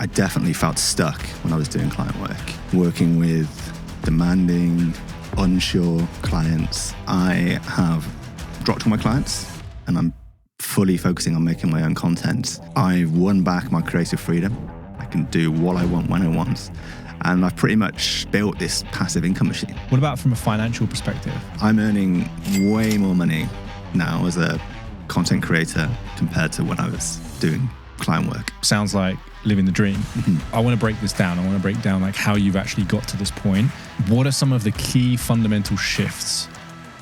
I definitely felt stuck when I was doing client work, working with demanding, unsure clients. I have dropped all my clients and I'm fully focusing on making my own content. I've won back my creative freedom. I can do what I want when I want. And I've pretty much built this passive income machine. What about from a financial perspective? I'm earning way more money now as a content creator compared to when I was doing client work. Sounds like living the dream. Mm-hmm. I want to break this down. I want to break down like how you've actually got to this point. What are some of the key fundamental shifts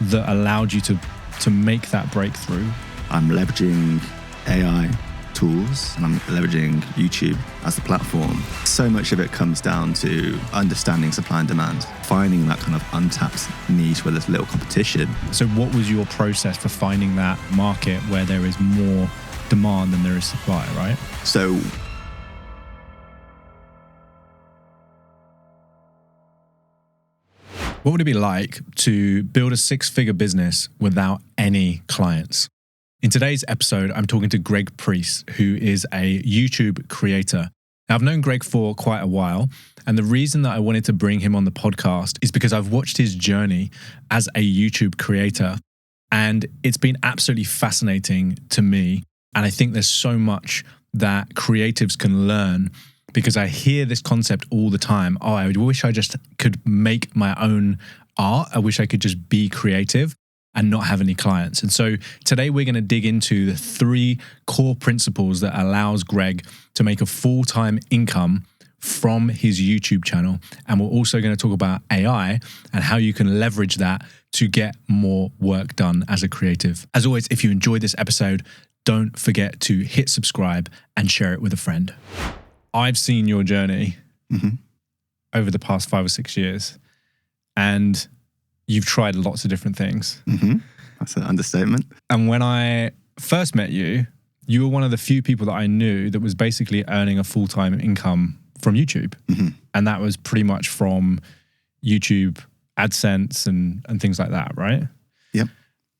that allowed you to make that breakthrough? I'm leveraging AI tools and I'm leveraging YouTube as the platform. So much of it comes down to understanding supply and demand, finding that kind of untapped niche where there's little competition. So what was your process for finding that market where there is more demand than there is supply, right? So what would it be like to build a six-figure business without any clients? In today's episode, I'm talking to Greg Preece, who is a YouTube creator. Now, I've known Greg for quite a while, and the reason that I wanted to bring him on the podcast is because I've watched his journey as a YouTube creator, and it's been absolutely fascinating to me. And I think there's so much that creatives can learn because I hear this concept all the time. Oh, I wish I just could make my own art. I wish I could just be creative and not have any clients. And so today we're going to dig into the 3 core principles that allows Greg to make a full-time income from his YouTube channel. And we're also going to talk about AI and how you can leverage that to get more work done as a creative. As always, if you enjoyed this episode, don't forget to hit subscribe and share it with a friend. I've seen your journey over the past 5 or 6 years, and you've tried lots of different things. That's an understatement. And when I first met you, you were one of the few people that I knew that was basically earning a full-time income from YouTube. And that was pretty much from YouTube AdSense and things like that, right? Yep.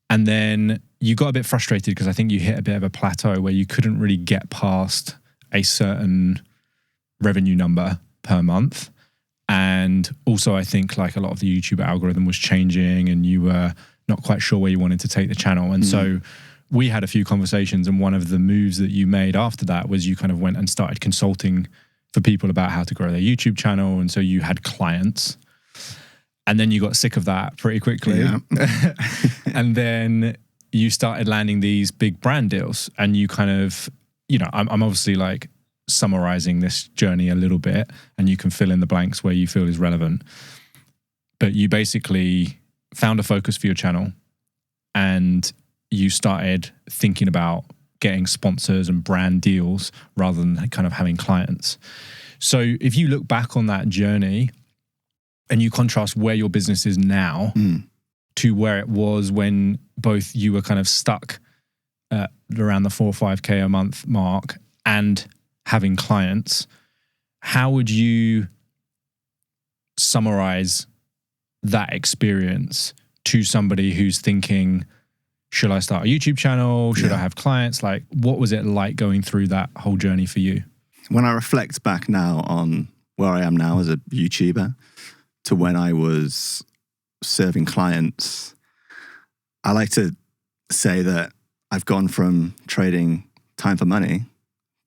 And then you got a bit frustrated because I think you hit a bit of a plateau where you couldn't really get past a certain revenue number per month. And also I think like a lot of the YouTube algorithm was changing and you were not quite sure where you wanted to take the channel. And so we had a few conversations, and one of the moves that you made after that was you kind of went and started consulting for people about how to grow their YouTube channel. And so you had clients. And then you got sick of that pretty quickly. Yeah. And then you started landing these big brand deals, and you kind of, you know, I'm obviously like summarizing this journey a little bit, and you can fill in the blanks where you feel is relevant. But you basically found a focus for your channel and you started thinking about getting sponsors and brand deals rather than kind of having clients. So if you look back on that journey and you contrast where your business is now to where it was when both you were kind of stuck at around the 4 or 5K a month mark and having clients, how would you summarize that experience to somebody who's thinking, should I start a YouTube channel? Should I have clients? Like, what was it like going through that whole journey for you? When I reflect back now on where I am now as a YouTuber to when I was serving clients, I like to say that I've gone from trading time for money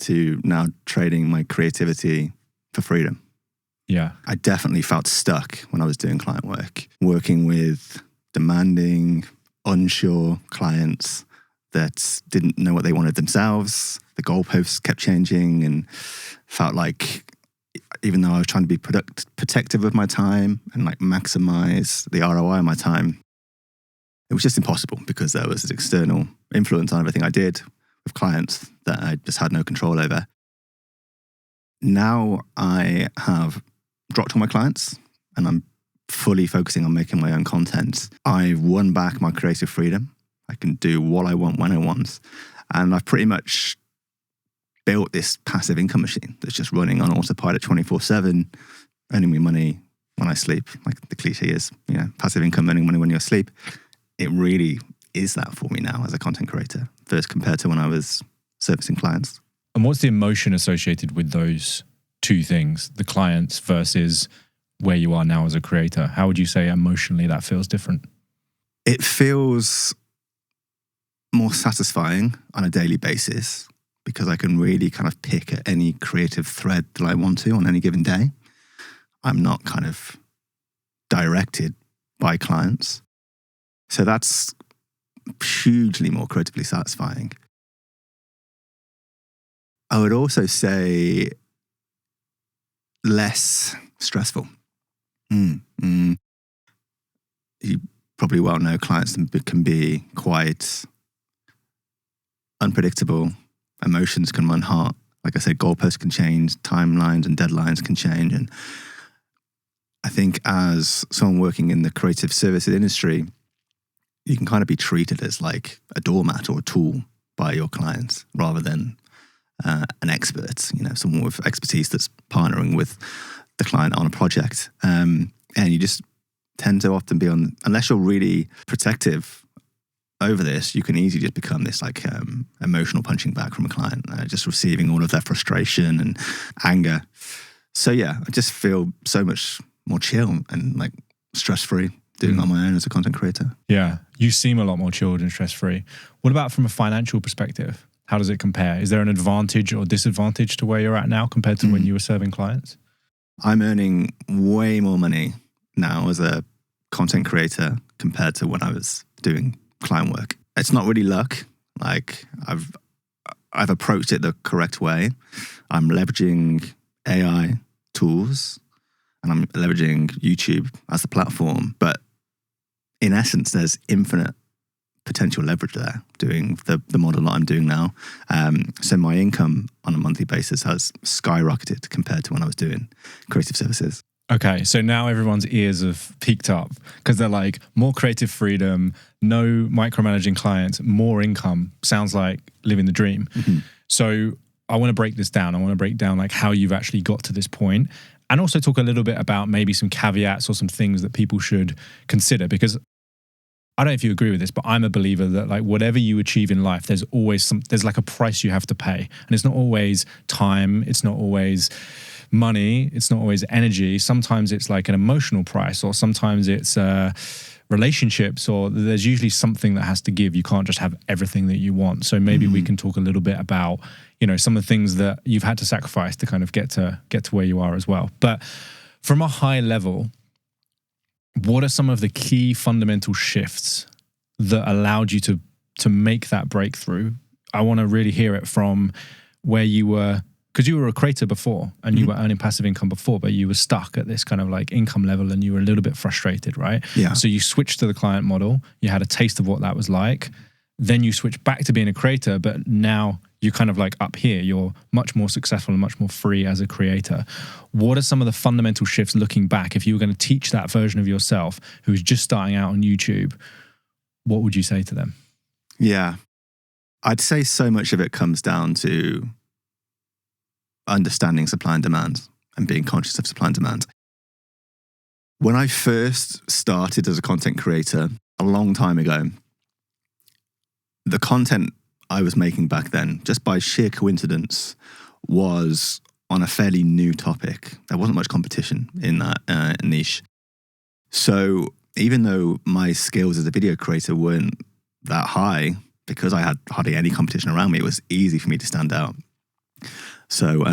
to now trading my creativity for freedom. Yeah. I definitely felt stuck when I was doing client work, working with demanding, unsure clients that didn't know what they wanted themselves. The goalposts kept changing and felt like even though I was trying to be protective of my time and like maximize the ROI on my time, it was just impossible because there was an external influence on everything I did with clients that I just had no control over. Now I have dropped all my clients and I'm fully focusing on making my own content. I've won back my creative freedom. I can do what I want when I want. And I've pretty much built this passive income machine that's just running on autopilot 24/7, earning me money when I sleep. Like the cliche is, you know, passive income, earning money when you're asleep. It really is that for me now as a content creator, first compared to when I was servicing clients. And what's the emotion associated with those two things, the clients versus where you are now as a creator? How would you say emotionally that feels different? It feels more satisfying on a daily basis because I can really kind of pick at any creative thread that I want to on any given day. I'm not kind of directed by clients. So that's hugely more creatively satisfying. I would also say less stressful. You probably well know clients can be quite unpredictable. Emotions can run hot. Like I said, goalposts can change, timelines and deadlines can change. And I think as someone working in the creative services industry, you can kind of be treated as like a doormat or a tool by your clients rather than an expert, someone with expertise that's partnering with the client on a project. And you just tend to often be unless you're really protective over this, you can easily just become this like emotional punching bag from a client, just receiving all of their frustration and anger. So yeah, I just feel so much more chill and like stress-free doing it on my own as a content creator. Yeah, you seem a lot more chilled and stress-free. What about from a financial perspective? How does it compare? Is there an advantage or disadvantage to where you're at now compared to when you were serving clients? I'm earning way more money now as a content creator compared to when I was doing client work. It's not really luck. Like I've approached it the correct way. I'm leveraging AI tools and I'm leveraging YouTube as the platform. But in essence, there's infinite potential leverage there doing the model that I'm doing now. So my income on a monthly basis has skyrocketed compared to when I was doing creative services. Okay, so now everyone's ears have peaked up because they're like, more creative freedom, no micromanaging clients, more income. Sounds like living the dream. Mm-hmm. So I want to break this down. I want to break down like how you've actually got to this point and also talk a little bit about maybe some caveats or some things that people should consider, because I don't know if you agree with this, but I'm a believer that like whatever you achieve in life, there's always there's like a price you have to pay. And it's not always time. It's not always money. It's not always energy. Sometimes it's like an emotional price, or sometimes it's relationships, or there's usually something that has to give. You can't just have everything that you want. So maybe we can talk a little bit about, some of the things that you've had to sacrifice to kind of get to where you are as well. But from a high level, what are some of the key fundamental shifts that allowed you to make that breakthrough? I want to really hear it from where you were, because you were a creator before and you were earning passive income before, but you were stuck at this kind of like income level and you were a little bit frustrated, right? Yeah. So you switched to the client model, you had a taste of what that was like, then you switched back to being a creator, but now you're kind of like up here, you're much more successful and much more free as a creator. What are some of the fundamental shifts looking back? If you were going to teach that version of yourself who's just starting out on YouTube, what would you say to them? Yeah, I'd say so much of it comes down to understanding supply and demand and being conscious of supply and demand. When I first started as a content creator a long time ago, the content I was making back then, just by sheer coincidence, was on a fairly new topic. There wasn't much competition in that niche. So even though my skills as a video creator weren't that high, because I had hardly any competition around me, it was easy for me to stand out. So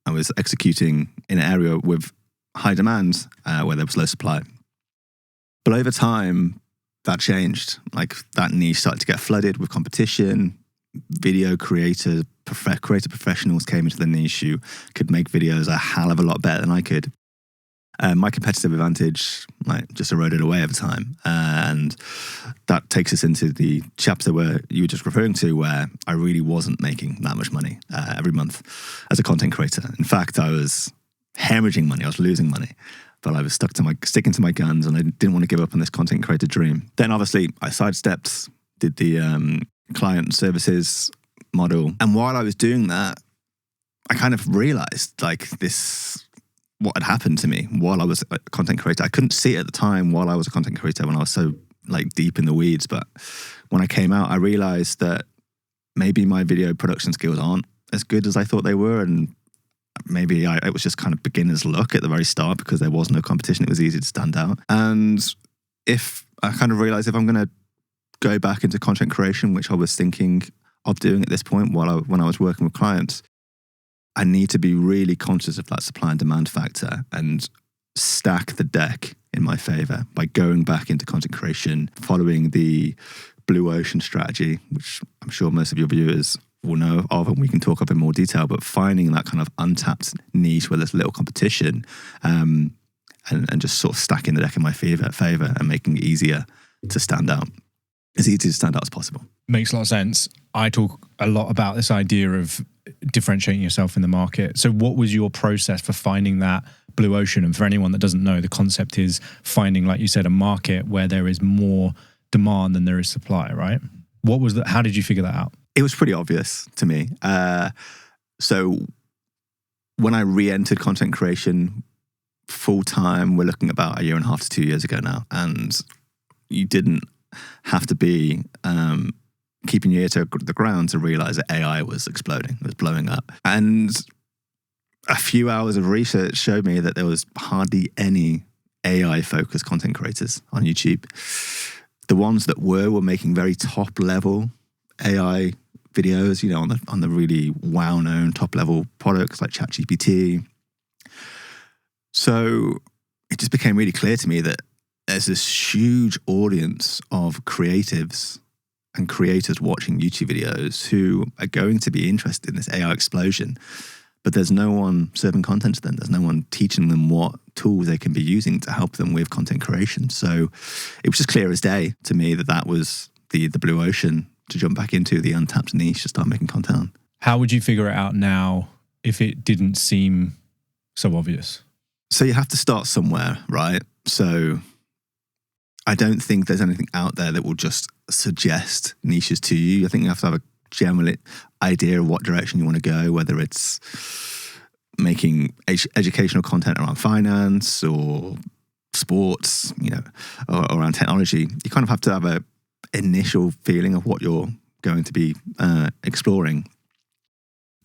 I was executing in an area with high demand where there was low supply. But over time, that changed. Like that niche started to get flooded with competition. Video creator professionals came into the niche who could make videos a hell of a lot better than I could. My competitive advantage just eroded away over time. And that takes us into the chapter where you were just referring to, where I really wasn't making that much money every month as a content creator. In fact, I was hemorrhaging money. I was losing money. But I was sticking to my guns, and I didn't want to give up on this content creator dream. Then obviously I sidestepped, did the client services model. And while I was doing that, I kind of realized what had happened to me while I was a content creator. I couldn't see it at the time while I was a content creator when I was so deep in the weeds. But when I came out, I realized that maybe my video production skills aren't as good as I thought they were. And it was just kind of beginner's luck at the very start because there was no competition. It was easy to stand out. And if I kind of realized if I'm going to go back into content creation, which I was thinking of doing at this point when I was working with clients, I need to be really conscious of that supply and demand factor and stack the deck in my favor by going back into content creation, following the blue ocean strategy, which I'm sure most of your viewers will know of and we can talk up in more detail, but finding that kind of untapped niche where there's little competition and just sort of stacking the deck in my favor and making it easier to stand out. As easy to stand out as possible. Makes a lot of sense. I talk a lot about this idea of differentiating yourself in the market. So what was your process for finding that blue ocean? And for anyone that doesn't know, the concept is finding, like you said, a market where there is more demand than there is supply, right? How did you figure that out? It was pretty obvious to me. So when I re-entered content creation full-time, we're looking about 1.5 years to 2 years ago now, and you didn't have to be keeping your ear to the ground to realize that AI was exploding, it was blowing up. And a few hours of research showed me that there was hardly any AI-focused content creators on YouTube. The ones that were making very top-level AI videos, on the really well-known top-level products like ChatGPT. So it just became really clear to me that there's this huge audience of creatives and creators watching YouTube videos who are going to be interested in this AI explosion, but there's no one serving content to them. There's no one teaching them what tools they can be using to help them with content creation. So it was just clear as day to me that was the blue ocean to jump back into, the untapped niche to start making content on. How would you figure it out now if it didn't seem so obvious? So you have to start somewhere, right? So I don't think there's anything out there that will just suggest niches to you. I think you have to have a general idea of what direction you want to go, whether it's making educational content around finance or sports, or around technology. You kind of have to have a initial feeling of what you're going to be exploring.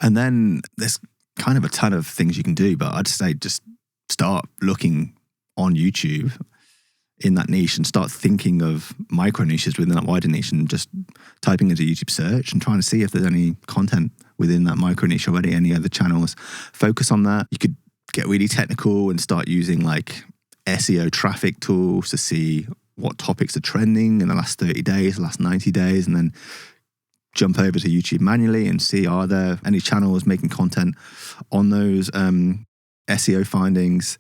And then there's kind of a ton of things you can do, but I'd say just start looking on YouTube in that niche and start thinking of micro niches within that wider niche and just typing into YouTube search and trying to see if there's any content within that micro niche already, any other channels. Focus on that. You could get really technical and start using like SEO traffic tools to see what topics are trending in the last 30 days, the last 90 days, and then jump over to YouTube manually and see, are there any channels making content on those SEO findings?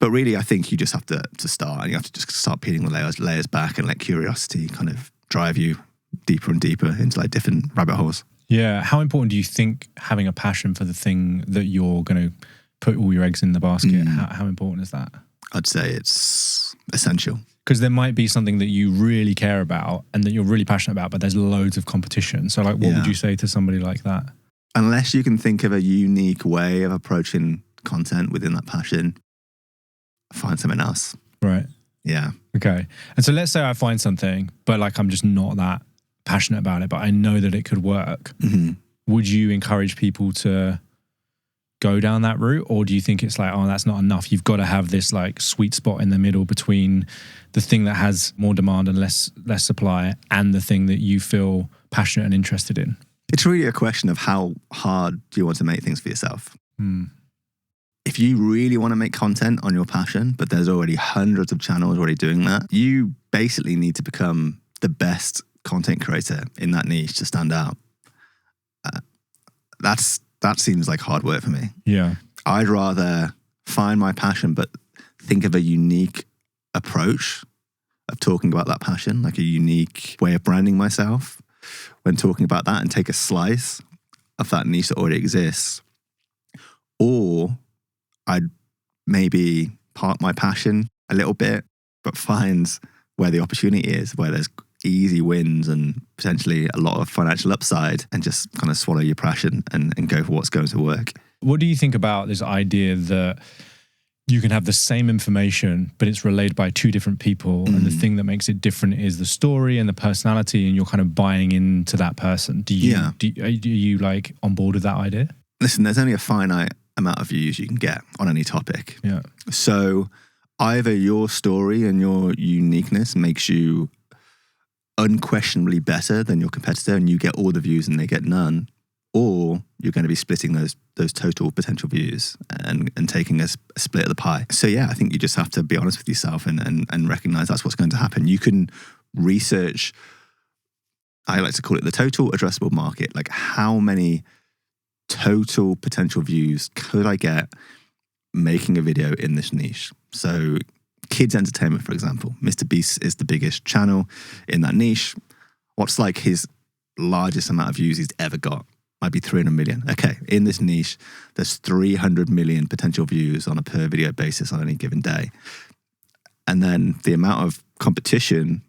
But really, I think you just have to start, and you have to just start peeling the layers back and let curiosity kind of drive you deeper and deeper into like different rabbit holes. Yeah. How important do you think having a passion for the thing that you're going to put all your eggs in the basket, how important is that? I'd say it's essential. Because there might be something that you really care about and that you're really passionate about, but there's loads of competition. So like, what would you say to somebody like that? Unless you can think of a unique way of approaching content within that passion, find something else. Right. Yeah. Okay. And so let's say I find something, but like I'm just not that passionate about it, but I know that it could work. Mm-hmm. Would you encourage people to go down that route? Or do you think it's like, oh, that's not enough? You've got to have this like sweet spot in the middle between the thing that has more demand and less supply and the thing that you feel passionate and interested in? It's really a question of how hard do you want to make things for yourself. If you really want to make content on your passion, but there's already hundreds of channels already doing that, you basically need to become the best content creator in that niche to stand out. That seems like hard work for me. Yeah. I'd rather find my passion, but think of a unique approach of talking about that passion, like a unique way of branding myself when talking about that, and take a slice of that niche that already exists. Or I'd maybe park my passion a little bit, but find where the opportunity is, where there's easy wins and potentially a lot of financial upside, and just kind of swallow your passion and go for what's going to work. What do you think about this idea that you can have the same information, but it's relayed by two different people, and the thing that makes it different is the story and the personality, and you're kind of buying into that person? Are you like on board with that idea? Listen, there's only a finite amount of views you can get on any topic. Yeah. So either your story and your uniqueness makes you unquestionably better than your competitor and you get all the views and they get none, or you're going to be splitting those total potential views and taking a split of the pie. So yeah, I think you just have to be honest with yourself and recognize that's what's going to happen. You can research, I like to call it the total addressable market. Like, how many total potential views could I get making a video in this niche? So kids entertainment, for example, Mr. Beast is the biggest channel in that niche. What's like his largest amount of views he's ever got? Might be 300 million. Okay, in this niche, there's 300 million potential views on a per video basis on any given day. And then the amount of competition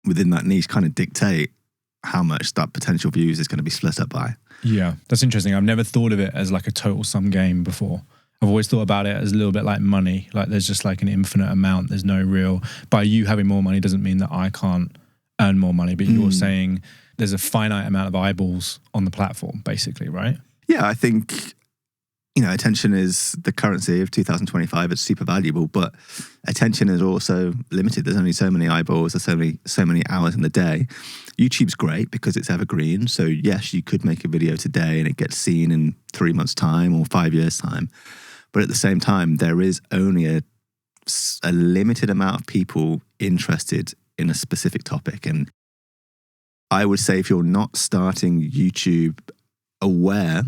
within that niche kind of dictate how much that potential views is going to be split up by. Yeah, that's interesting. I've never thought of it as like a total sum game before. I've always thought about it as a little bit like money. Like, there's just like an infinite amount. There's no real, by you having more money doesn't mean that I can't earn more money, but you're saying there's a finite amount of eyeballs on the platform, basically, right? Yeah, I think, attention is the currency of 2025. It's super valuable, but attention is also limited. There's only so many eyeballs. There's so many hours in the day. YouTube's great because it's evergreen. So yes, you could make a video today and it gets seen in 3 months' time or 5 years' time. But at the same time, there is only a limited amount of people interested in a specific topic. And I would say if you're not starting YouTube aware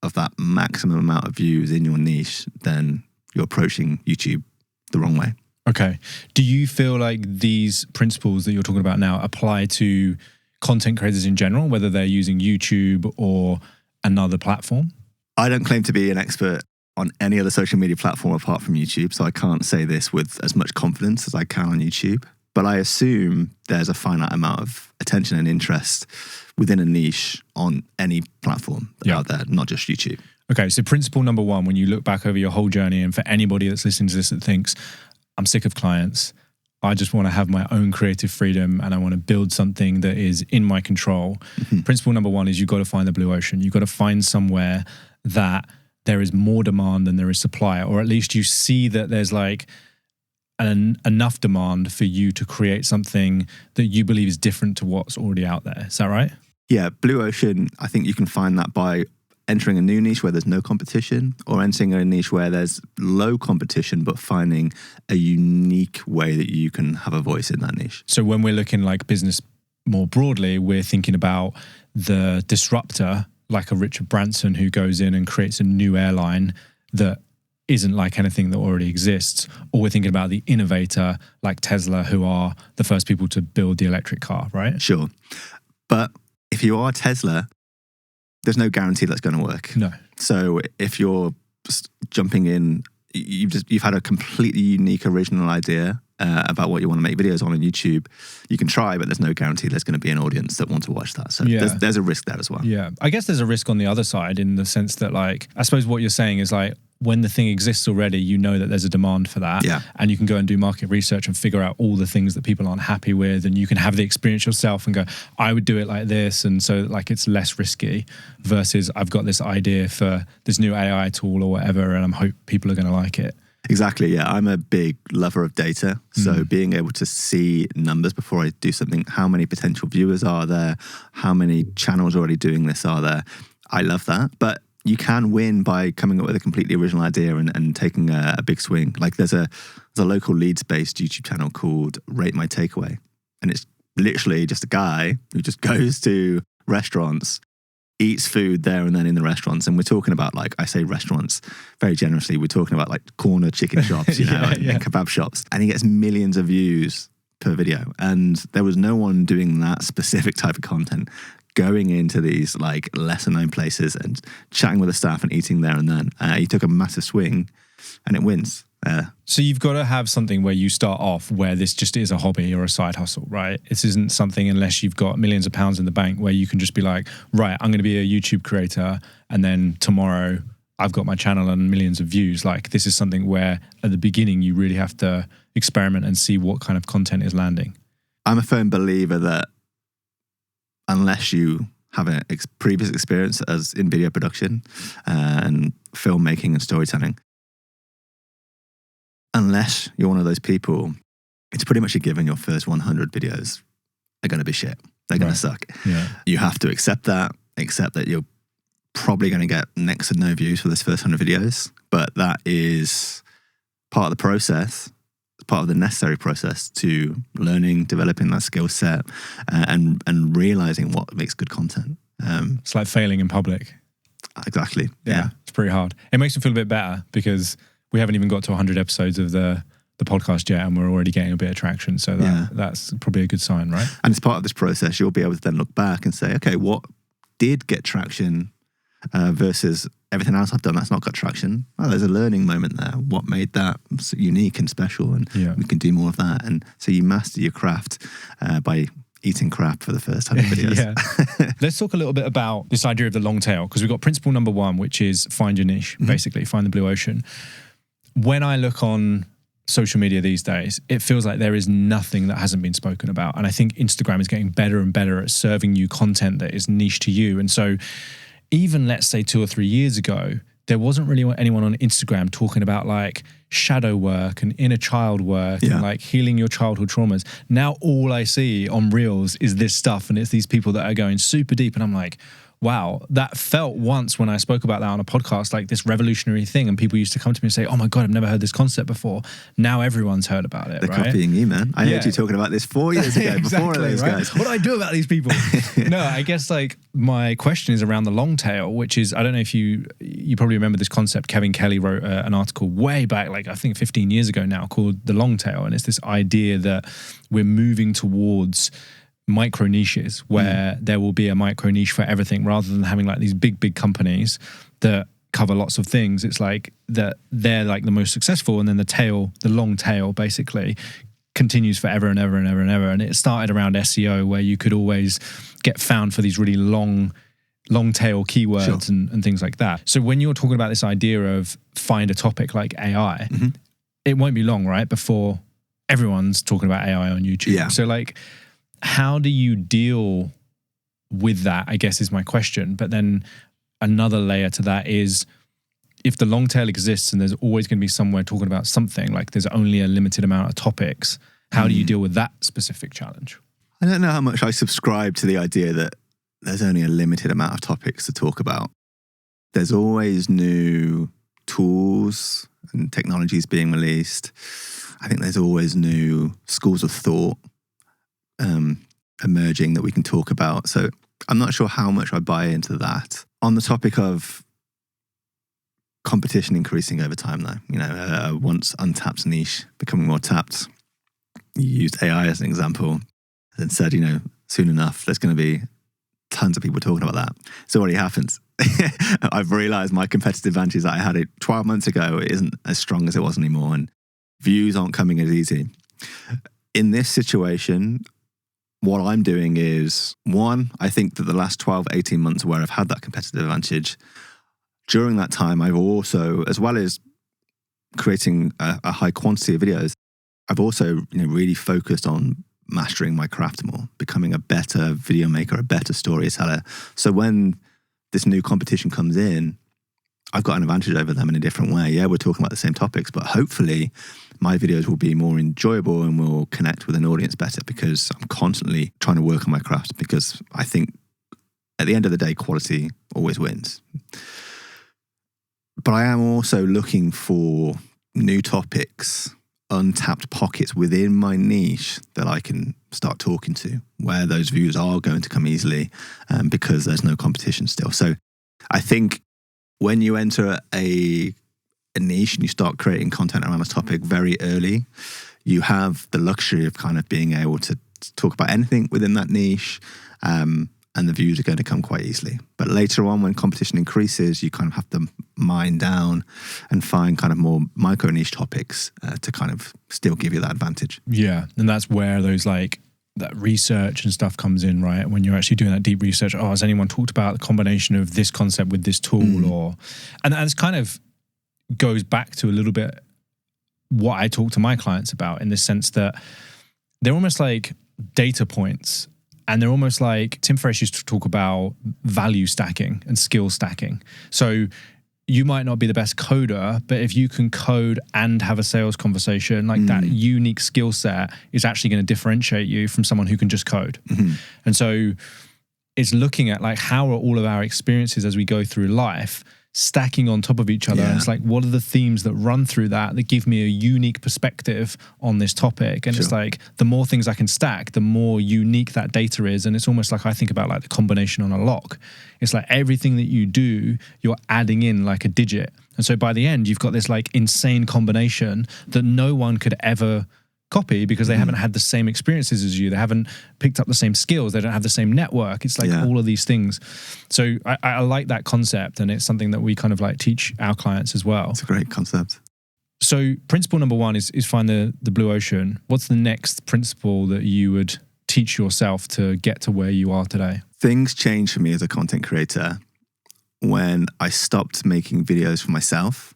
of that maximum amount of views in your niche, then you're approaching YouTube the wrong way. Okay. Do you feel like these principles that you're talking about now apply to content creators in general, whether they're using YouTube or another platform? I don't claim to be an expert on any other social media platform apart from YouTube, so I can't say this with as much confidence as I can on YouTube. But I assume there's a finite amount of attention and interest within a niche on any platform out there, not just YouTube. Okay, so principle number one, when you look back over your whole journey, and for anybody that's listening to this that thinks, I'm sick of clients, I just want to have my own creative freedom and I want to build something that is in my control. Principle number one is you've got to find the blue ocean. You've got to find somewhere that there is more demand than there is supply, or at least you see that there's like enough demand for you to create something that you believe is different to what's already out there. Is that right? Yeah, blue ocean, I think you can find that by entering a new niche where there's no competition, or entering a niche where there's low competition, but finding a unique way that you can have a voice in that niche. So when we're looking like business more broadly, we're thinking about the disruptor, like a Richard Branson who goes in and creates a new airline that isn't like anything that already exists, or we're thinking about the innovator like Tesla, who are the first people to build the electric car, right? Sure. But if you are Tesla, there's no guarantee that's going to work. No. So if you're just jumping in, you've had a completely unique original idea about what you want to make videos on YouTube, you can try, but there's no guarantee there's going to be an audience that want to watch that. So there's a risk there as well. Yeah. I guess there's a risk on the other side, in the sense that, like, I suppose what you're saying is like, when the thing exists already, you know that there's a demand for that. Yeah. And you can go and do market research and figure out all the things that people aren't happy with. And you can have the experience yourself and go, I would do it like this. And so like it's less risky versus I've got this idea for this new AI tool or whatever, and I'm hope people are going to like it. Exactly. Yeah. I'm a big lover of data. So being able to see numbers before I do something, how many potential viewers are there? How many channels already doing this are there? I love that. But you can win by coming up with a completely original idea and taking a big swing. Like there's a local Leeds-based YouTube channel called Rate My Takeaway. And it's literally just a guy who just goes to restaurants, eats food there and then in the restaurants. And we're talking about, like, I say restaurants very generously, we're talking about like corner chicken shops, and kebab shops. And he gets millions of views per video. And there was no one doing that specific type of content, going into these like lesser known places and chatting with the staff and eating there and then. He took a massive swing and it wins. So you've got to have something where you start off where this just is a hobby or a side hustle, right? This isn't something, unless you've got millions of pounds in the bank, where you can just be like, right, I'm going to be a YouTube creator, and then tomorrow I've got my channel and millions of views. Like, this is something where at the beginning you really have to experiment and see what kind of content is landing. I'm a firm believer that unless you have a previous experience as in video production and filmmaking and storytelling. Unless you're one of those people, it's pretty much a given your first 100 videos are going to be shit. They're going to suck. Yeah. You have to accept that you're probably going to get next to no views for those first 100 videos, but that is part of the process, part of the necessary process to learning, developing that skill set, and realizing what makes good content. It's like failing in public. Exactly. Yeah. It's pretty hard. It makes me feel a bit better because we haven't even got to 100 episodes of the podcast yet, and we're already getting a bit of traction. So that's probably a good sign, right? And as part of this process, you'll be able to then look back and say, okay, what did get traction versus everything else I've done that's not got traction? Oh, there's a learning moment there. What made that unique and special? And we can do more of that. And so you master your craft by eating crap for the first 100 videos. Let's talk a little bit about this idea of the long tail, because we've got principle number 1, which is find your niche, basically find the blue ocean. When I look on social media these days, it feels like there is nothing that hasn't been spoken about. And I think Instagram is getting better and better at serving you content that is niche to you. And so even let's say 2 or 3 years ago, there wasn't really anyone on Instagram talking about like shadow work and inner child work and like healing your childhood traumas. Now all I see on Reels is this stuff, and it's these people that are going super deep, and I'm like, wow, that felt once when I spoke about that on a podcast, like this revolutionary thing. And people used to come to me and say, oh my God, I've never heard this concept before. Now everyone's heard about it. They're copying you, man. I heard you talking about this 4 years ago, before those guys. What do I do about these people? No, I guess like my question is around the long tail, which is, I don't know if you probably remember this concept. Kevin Kelly wrote an article way back, like I think 15 years ago now, called The Long Tail. And it's this idea that we're moving towards micro niches where there will be a micro niche for everything, rather than having like these big companies that cover lots of things. It's like that they're like the most successful, and then the long tail basically continues forever and ever and ever and ever. And it started around SEO, where you could always get found for these really long tail keywords and things like that. So when you're talking about this idea of find a topic like AI, it won't be long, right, before everyone's talking about AI on YouTube. Yeah. So like, how do you deal with that, I guess, is my question. But then another layer to that is, if the long tail exists and there's always going to be somewhere talking about something, like there's only a limited amount of topics, how do you deal with that specific challenge? I don't know how much I subscribe to the idea that there's only a limited amount of topics to talk about. There's always new tools and technologies being released. I think there's always new schools of thought emerging that we can talk about. So I'm not sure how much I buy into that. On the topic of competition increasing over time, though, once untapped niche becoming more tapped, you used AI as an example and said, soon enough, there's going to be tons of people talking about that. It's already happened. I've realized my competitive advantage that I had 12 months ago isn't as strong as it was anymore, and views aren't coming as easy. In this situation, what I'm doing is, one, I think that the last 12, 18 months where I've had that competitive advantage, during that time, I've also, as well as creating a high quantity of videos, I've also really focused on mastering my craft more, becoming a better video maker, a better storyteller. So when this new competition comes in, I've got an advantage over them in a different way. Yeah, we're talking about the same topics, but hopefully my videos will be more enjoyable and will connect with an audience better, because I'm constantly trying to work on my craft, because I think at the end of the day, quality always wins. But I am also looking for new topics, untapped pockets within my niche that I can start talking to, where those views are going to come easily, because there's no competition still. So I think when you enter a niche and you start creating content around a topic very early, you have the luxury of kind of being able to talk about anything within that niche, and the views are going to come quite easily. But later on, when competition increases, you kind of have to mine down and find kind of more micro niche topics to kind of still give you that advantage. Yeah, and that's where those like that research and stuff comes in, right? When you're actually doing that deep research, has anyone talked about the combination of this concept with this tool? And it's kind of goes back to a little bit what I talk to my clients about, in the sense that they're almost like data points And they're almost like, Tim Ferriss used to talk about value stacking and skill stacking. So you might not be the best coder, but if you can code and have a sales conversation, like that unique skill set is actually going to differentiate you from someone who can just code. And so it's looking at like, how are all of our experiences as we go through life stacking on top of each other? And it's like, what are the themes that run through that give me a unique perspective on this topic? And it's like, the more things I can stack, the more unique that data is. And it's almost like, I think about like the combination on a lock. It's like everything that you do, you're adding in like a digit. And so by the end, you've got this like insane combination that no one could ever copy, because they haven't had the same experiences as you. They haven't picked up the same skills. They don't have the same network. It's like all of these things. So I like that concept, and it's something that we kind of like teach our clients as well. It's a great concept. So principle number one is find the blue ocean. What's the next principle that you would teach yourself to get to where you are today? Things changed for me as a content creator when I stopped making videos for myself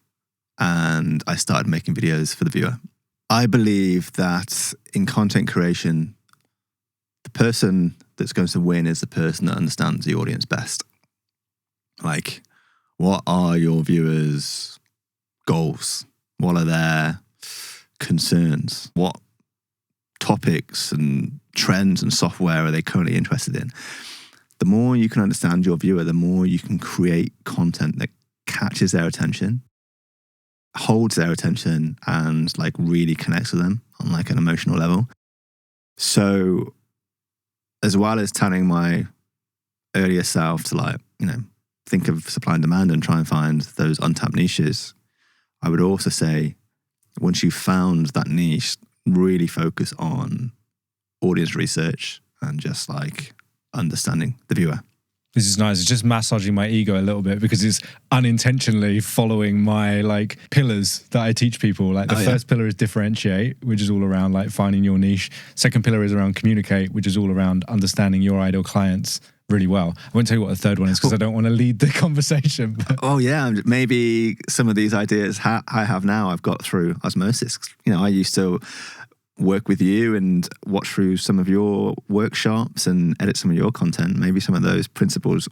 and I started making videos for the viewer. I believe that in content creation, the person that's going to win is the person that understands the audience best. Like, what are your viewers' goals? What are their concerns? What topics and trends and software are they currently interested in? The more you can understand your viewer, the more you can create content that catches their attention, holds their attention, and like really connects with them on like an emotional level. So as well as telling my earlier self to like, think of supply and demand and try and find those untapped niches, I would also say, once you've found that niche, really focus on audience research and just like understanding the viewer. This is nice. It's just massaging my ego a little bit, because it's unintentionally following my like pillars that I teach people. Like the first pillar is differentiate, which is all around like finding your niche. Second pillar is around communicate, which is all around understanding your ideal clients really well. I won't tell you what the third one is because I don't want to lead the conversation. But. Oh yeah, maybe some of these ideas I have now I've got through osmosis. I used to work with you and watch through some of your workshops and edit some of your content. Maybe some of those principles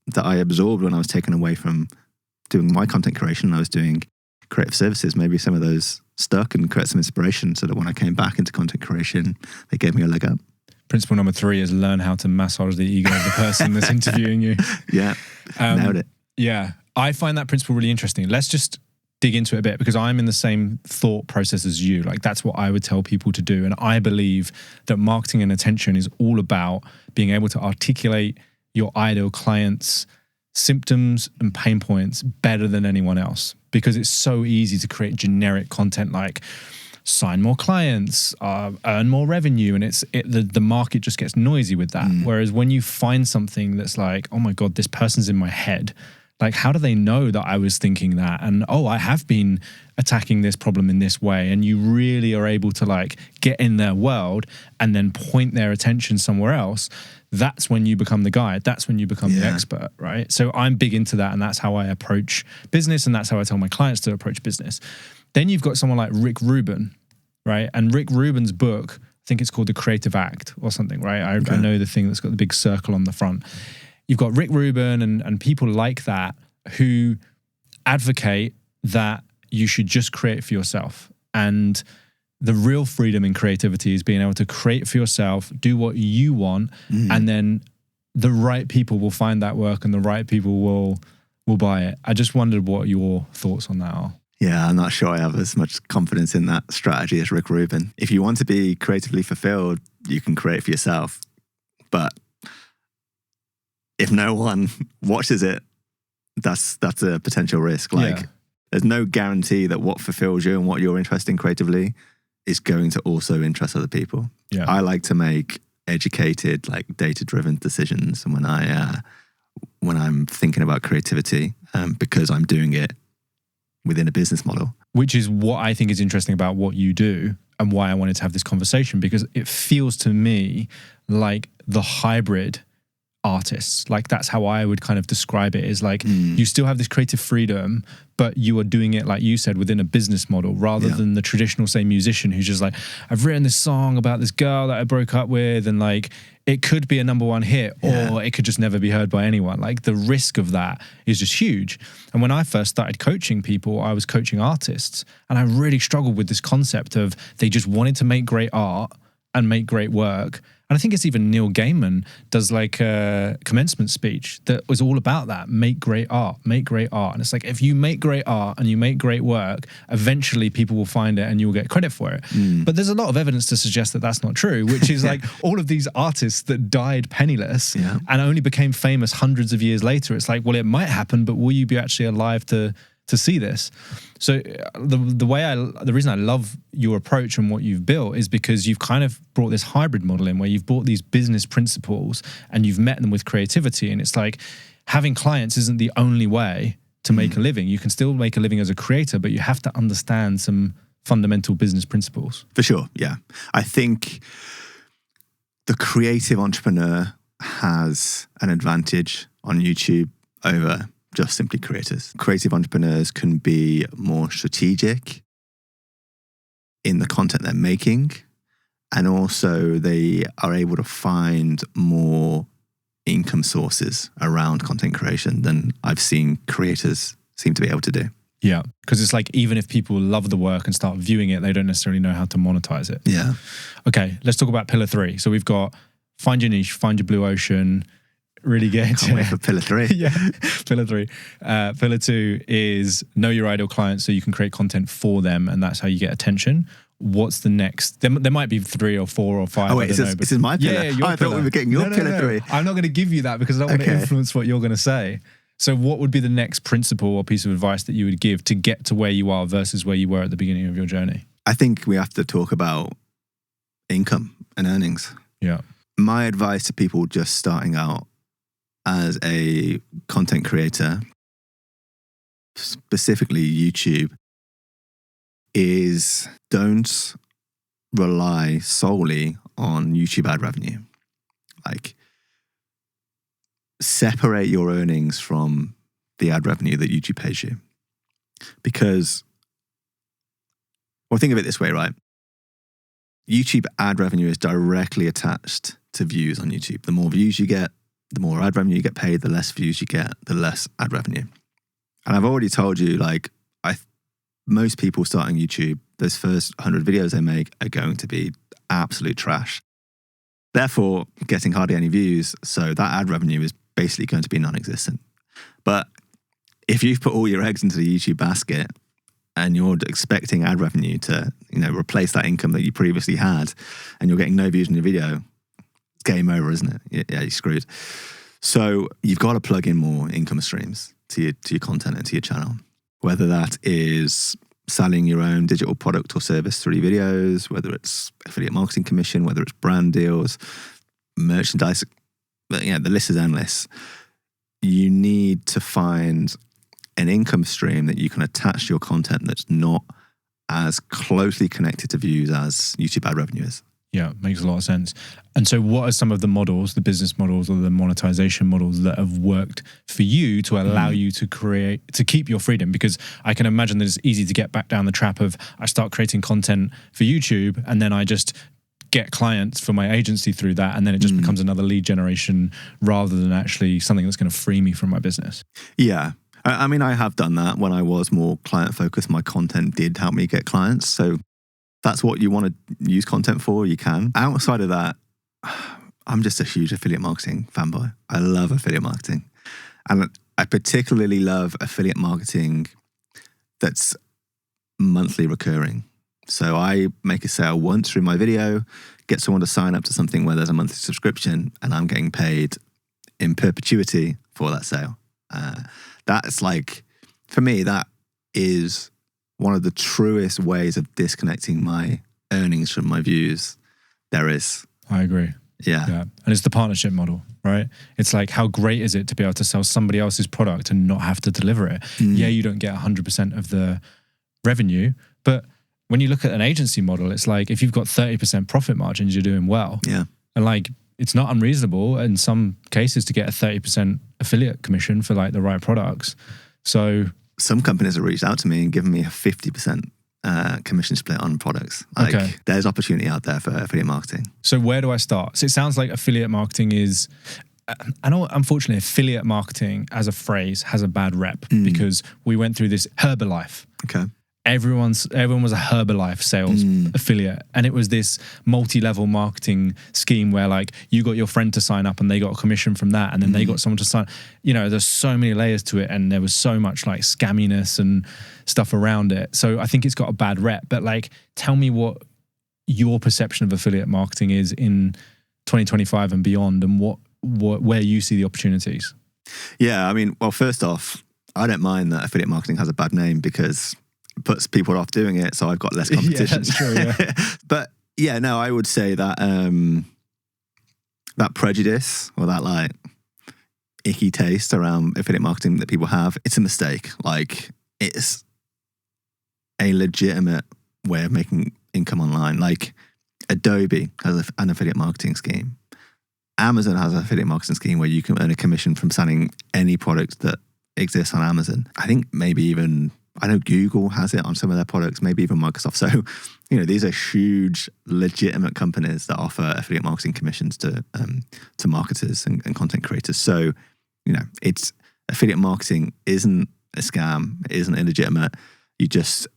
that I absorbed when I was taken away from doing my content creation, I was doing creative services. Maybe some of those stuck and create some inspiration so that when I came back into content creation, they gave me a leg up. Principle number 3 is learn how to massage the ego of the person that's interviewing you. Yeah, nailed it. Yeah, I find that principle really interesting. Let's just dig into it a bit, because I'm in the same thought process as you. Like, that's what I would tell people to do. And I believe that marketing and attention is all about being able to articulate your ideal clients' symptoms and pain points better than anyone else, because it's so easy to create generic content like sign more clients, earn more revenue, and the market just gets noisy with that. Whereas when you find something that's like, oh my God, this person's in my head, like, how do they know that I was thinking that? And, oh, I have been attacking this problem in this way. And you really are able to like get in their world and then point their attention somewhere else. That's when you become the guide. That's when you become the expert, right? So I'm big into that. And that's how I approach business. And that's how I tell my clients to approach business. Then you've got someone like Rick Rubin, right? And Rick Rubin's book, I think it's called The Creative Act or something, right? I know the thing that's got the big circle on the front. You've got Rick Rubin and people like that who advocate that you should just create for yourself. And the real freedom in creativity is being able to create for yourself, do what you want, and then the right people will find that work and the right people will buy it. I just wondered what your thoughts on that are. Yeah, I'm not sure I have as much confidence in that strategy as Rick Rubin. If you want to be creatively fulfilled, you can create for yourself. But if no one watches it, that's a potential risk. Like, there's no guarantee that what fulfills you and what you're interested in creatively is going to also interest other people. Yeah. I like to make educated, like data-driven decisions, and when I'm thinking about creativity, because I'm doing it within a business model. Which is what I think is interesting about what you do and why I wanted to have this conversation, because it feels to me like the hybrid artists. Like that's how I would kind of describe it, is like you still have this creative freedom, but you are doing it, like you said, within a business model rather than the traditional, say, musician who's just like, I've written this song about this girl that I broke up with, and like it could be a #1 hit or it could just never be heard by anyone. Like the risk of that is just huge. And when I first started coaching people, I was coaching artists, and I really struggled with this concept of they just wanted to make great art and make great work. And I think it's even Neil Gaiman does like a commencement speech that was all about that. Make great art, make great art. And it's like, if you make great art and you make great work, eventually people will find it and you'll get credit for it. But there's a lot of evidence to suggest that that's not true, which is like all of these artists that died penniless and only became famous hundreds of years later. It's like, well, it might happen, but will you be actually alive to see this? So the reason I love your approach and what you've built is because you've kind of brought this hybrid model in where you've brought these business principles and you've met them with creativity. And it's like having clients isn't the only way to make a living. You can still make a living as a creator, but you have to understand some fundamental business principles. For sure, yeah. I think the creative entrepreneur has an advantage on YouTube over just simply creators. Creative entrepreneurs can be more strategic in the content they're making, and also they are able to find more income sources around content creation than I've seen creators seem to be able to do. Yeah, because it's like even if people love the work and start viewing it, they don't necessarily know how to monetize it. Yeah. Okay, let's talk about pillar 3. So we've got find your niche, find your blue ocean, really get into Can't wait for pillar 3. Yeah, pillar 3. Pillar 2 is know your ideal client so you can create content for them, and that's how you get attention. What's the next? There might be 3 or 4 or 5. Oh wait, this is my pillar. Yeah, I thought we were getting your pillar 3. I'm not going to give you that because I don't want to influence what you're going to say. So what would be the next principle or piece of advice that you would give to get to where you are versus where you were at the beginning of your journey? I think we have to talk about income and earnings. Yeah. My advice to people just starting out as a content creator, specifically YouTube, is don't rely solely on YouTube ad revenue. Like, separate your earnings from the ad revenue that YouTube pays you. Because, well, think of it this way, right? YouTube ad revenue is directly attached to views on YouTube. The more views you get, the more ad revenue you get paid. The less views you get, the less ad revenue. And I've already told you, like, most people starting YouTube, those first 100 videos they make are going to be absolute trash. Therefore, getting hardly any views, so that ad revenue is basically going to be non-existent. But if you've put all your eggs into the YouTube basket and you're expecting ad revenue to, replace that income that you previously had, and you're getting no views in your video, it's game over, isn't it? Yeah, you're screwed. So you've got to plug in more income streams to your content and to your channel. Whether that is selling your own digital product or service through your videos, whether it's affiliate marketing commission, whether it's brand deals, merchandise, the list is endless. You need to find an income stream that you can attach to your content that's not as closely connected to views as YouTube ad revenue is. Yeah, makes a lot of sense. And so what are some of the models, the business models or the monetization models that have worked for you to allow you to keep your freedom? Because I can imagine that it's easy to get back down the trap of I start creating content for YouTube and then I just get clients for my agency through that, and then it just becomes another lead generation rather than actually something that's going to free me from my business. Yeah. I mean, I have done that when I was more client focused. My content did help me get clients. So that's what you want to use content for, you can. Outside of that, I'm just a huge affiliate marketing fanboy. I love affiliate marketing. And I particularly love affiliate marketing that's monthly recurring. So I make a sale once through my video, get someone to sign up to something where there's a monthly subscription, and I'm getting paid in perpetuity for that sale. That's like, for me, that is one of the truest ways of disconnecting my earnings from my views there is. I agree. Yeah. And it's the partnership model, right? It's like, how great is it to be able to sell somebody else's product and not have to deliver it? Yeah, you don't get 100% of the revenue, but when you look at an agency model, it's like if you've got 30% profit margins, you're doing well. Yeah. And like, it's not unreasonable in some cases to get a 30% affiliate commission for like the right products. So some companies have reached out to me and given me a 50% commission split on products. Like, okay, there's opportunity out there for affiliate marketing. So where do I start? So it sounds like affiliate marketing is, I know unfortunately affiliate marketing as a phrase has a bad rep because we went through this Herbalife. Okay. Everyone was a Herbalife sales affiliate, and it was this multi-level marketing scheme where like you got your friend to sign up and they got a commission from that, and then they got someone to sign. You know, there's so many layers to it, and there was so much like scamminess and stuff around it. So I think it's got a bad rep. But like, tell me what your perception of affiliate marketing is in 2025 and beyond, and what where you see the opportunities. Yeah, I mean, well, first off, I don't mind that affiliate marketing has a bad name because it puts people off doing it, so I've got less competition. Yeah, that's true, yeah. But yeah, no, I would say that that prejudice or that like icky taste around affiliate marketing that people have, it's a mistake. Like, it's a legitimate way of making income online. Like, Adobe has an affiliate marketing scheme. Amazon has an affiliate marketing scheme where you can earn a commission from selling any product that exists on Amazon. I think maybe even, I know Google has it on some of their products, maybe even Microsoft. So, you know, these are huge, legitimate companies that offer affiliate marketing commissions to marketers and content creators. So, you know, it's affiliate marketing isn't a scam, it isn't illegitimate. You just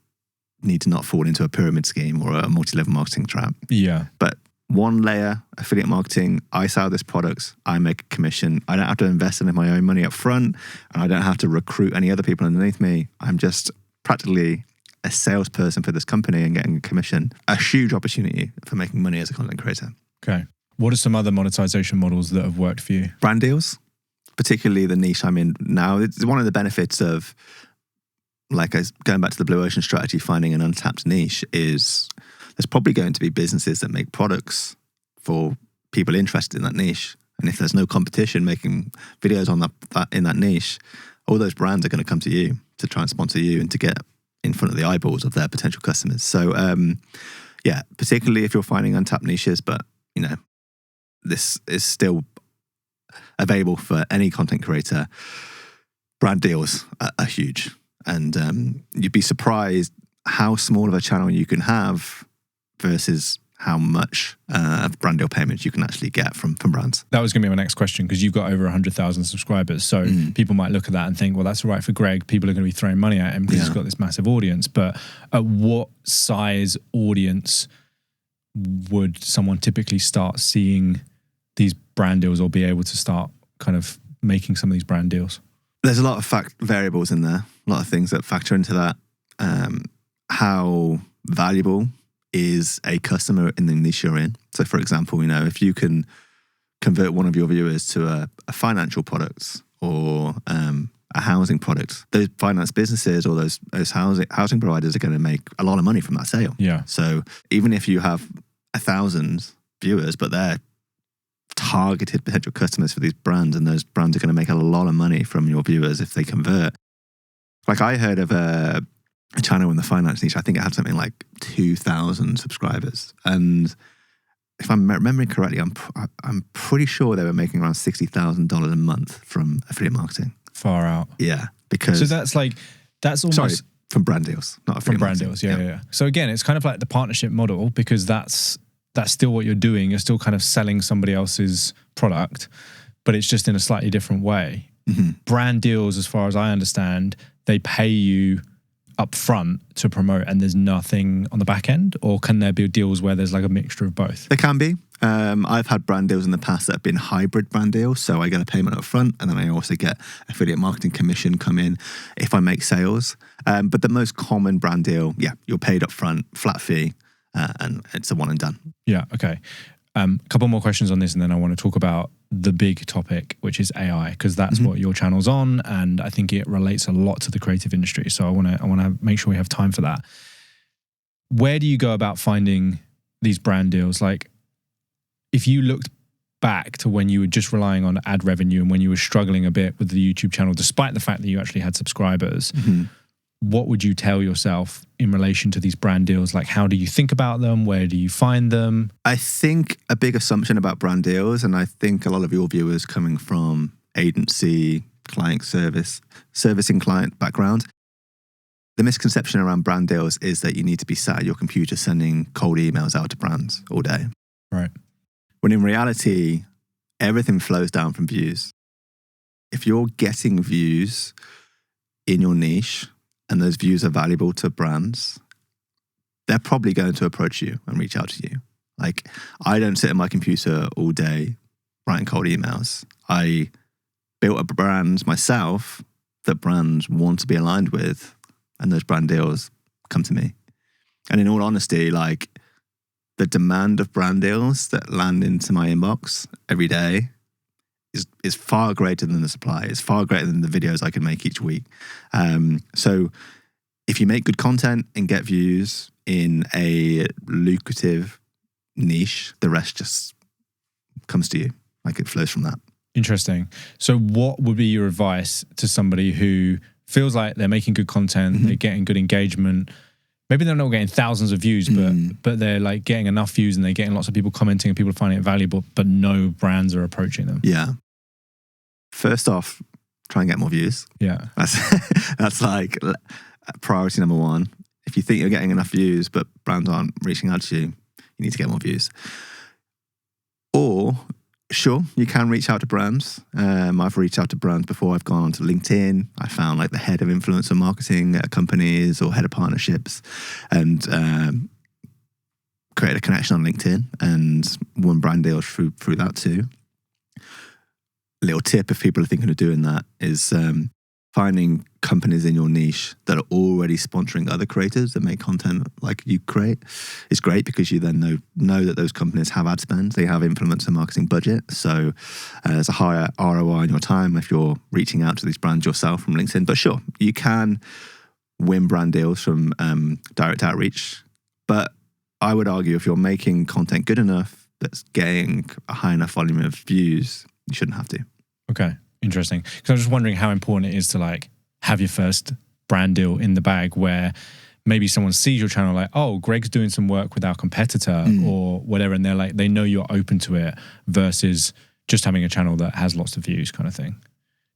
need to not fall into a pyramid scheme or a multi-level marketing trap. Yeah. But one layer, affiliate marketing, I sell this product, I make a commission. I don't have to invest in my own money up front, and I don't have to recruit any other people underneath me. I'm just practically a salesperson for this company and getting a commission. A huge opportunity for making money as a content creator. Okay. What are some other monetization models that have worked for you? Brand deals, particularly the niche I'm in now. It's one of the benefits of, like, going back to the Blue Ocean strategy, finding an untapped niche is there's probably going to be businesses that make products for people interested in that niche. And if there's no competition making videos on that in that niche, all those brands are going to come to you to try and sponsor you and to get in front of the eyeballs of their potential customers. So, yeah, particularly if you're finding untapped niches, but, you know, this is still available for any content creator. Brand deals are huge. And you'd be surprised how small of a channel you can have versus how much brand deal payments you can actually get from brands. That was going to be my next question, because you've got over 100,000 subscribers. So people might look at that and think, well, that's all right for Greg. People are going to be throwing money at him because he's got this massive audience. But at what size audience would someone typically start seeing these brand deals or be able to start kind of making some of these brand deals? There's a lot of variables in there, a lot of things that factor into that. How valuable is a customer in the niche you're in? So, for example, you know, if you can convert one of your viewers to a financial product or a housing product, those finance businesses or those housing providers are going to make a lot of money from that sale. Yeah. So even if you have 1,000 viewers, but they're targeted potential customers for these brands, and those brands are going to make a lot of money from your viewers if they convert. Like, I heard of a channel in the finance niche, I think it had something like 2,000 subscribers. And if I'm remembering correctly, I'm pretty sure they were making around $60,000 a month from affiliate marketing. Far out. Yeah. Because so that's almost... Sorry, from brand deals, not affiliate marketing. From brand deals, yeah. So again, it's kind of like the partnership model, because that's still what you're doing. You're still kind of selling somebody else's product, but it's just in a slightly different way. Mm-hmm. Brand deals, as far as I understand, they pay you up front to promote and there's nothing on the back end? Or can there be deals where there's like a mixture of both? There can be. I've had brand deals in the past that have been hybrid brand deals. So I get a payment up front and then I also get affiliate marketing commission come in if I make sales. But the most common brand deal, you're paid up front, flat fee, and it's a one and done. Yeah, okay. A couple more questions on this, and then I want to talk about the big topic, which is AI, because that's what your channel's on, and I think it relates a lot to the creative industry. So I want to make sure we have time for that. Where do you go about finding these brand deals? Like, if you looked back to when you were just relying on ad revenue and when you were struggling a bit with the YouTube channel, despite the fact that you actually had subscribers, what would you tell yourself in relation to these brand deals? Like, how do you think about them? Where do you find them? I think a big assumption about brand deals, and I think a lot of your viewers coming from agency, client servicing client background, the misconception around brand deals is that you need to be sat at your computer sending cold emails out to brands all day. Right. When in reality, everything flows down from views. If you're getting views in your niche and those views are valuable to brands, they're probably going to approach you and reach out to you. Like, I don't sit at my computer all day writing cold emails. I built a brand myself that brands want to be aligned with, and those brand deals come to me. And in all honesty, like, the demand of brand deals that land into my inbox every day is far greater than the supply. It's far greater than the videos I can make each week. So if you make good content and get views in a lucrative niche, the rest just comes to you. Like, it flows from that. Interesting. So what would be your advice to somebody who feels like they're making good content, they're getting good engagement? Maybe they're not getting thousands of views, but they're like getting enough views and they're getting lots of people commenting and people finding it valuable, but no brands are approaching them. Yeah. First off, try and get more views. Yeah. That's like priority number one. If you think you're getting enough views, but brands aren't reaching out to you, you need to get more views. Or, sure, you can reach out to brands. I've reached out to brands before. I've gone onto LinkedIn. I found like the head of influencer marketing at companies or head of partnerships, and created a connection on LinkedIn and won brand deals through that too. Little tip, if people are thinking of doing that, is finding companies in your niche that are already sponsoring other creators that make content like you create. It's great because you then know that those companies have ad spend, they have influencer marketing budget. So there's a higher ROI on your time if you're reaching out to these brands yourself from LinkedIn. But sure, you can win brand deals from direct outreach. But I would argue if you're making content good enough that's getting a high enough volume of views, you shouldn't have to. Okay, interesting. Because I'm just wondering how important it is to like have your first brand deal in the bag where maybe someone sees your channel like, oh, Greg's doing some work with our competitor or whatever, and they're like, they know you're open to it versus just having a channel that has lots of views kind of thing.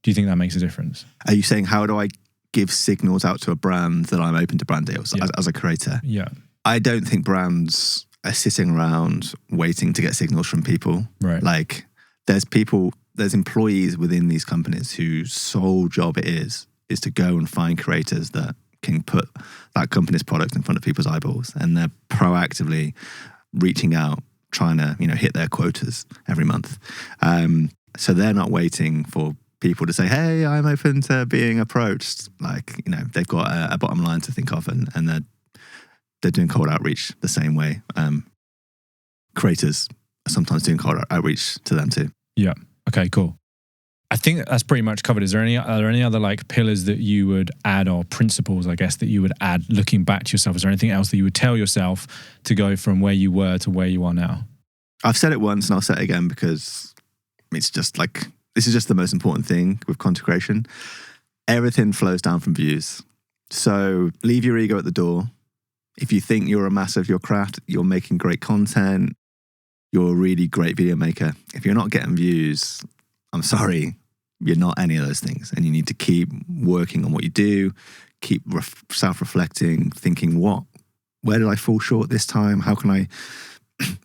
Do you think that makes a difference? Are you saying, how do I give signals out to a brand that I'm open to brand deals as a creator? Yeah. I don't think brands are sitting around waiting to get signals from people. Right. Like, there's employees within these companies whose sole job it is to go and find creators that can put that company's product in front of people's eyeballs. And they're proactively reaching out, trying to, hit their quotas every month. So they're not waiting for people to say, hey, I'm open to being approached. Like, they've got a bottom line to think of, and they're doing cold outreach the same way. Creators are sometimes doing cold outreach to them too. Yeah. Okay, cool. I think that's pretty much covered. Are there any other like pillars that you would add, or principles, I guess, that you would add looking back to yourself? Is there anything else that you would tell yourself to go from where you were to where you are now? I've said it once and I'll say it again because it's just like, this is just the most important thing with content creation. Everything flows down from views. So leave your ego at the door. If you think you're a master of your craft, you're making great content, you're a really great video maker. If you're not getting views, I'm sorry, you're not any of those things. And you need to keep working on what you do, keep self-reflecting, thinking, where did I fall short this time? How can I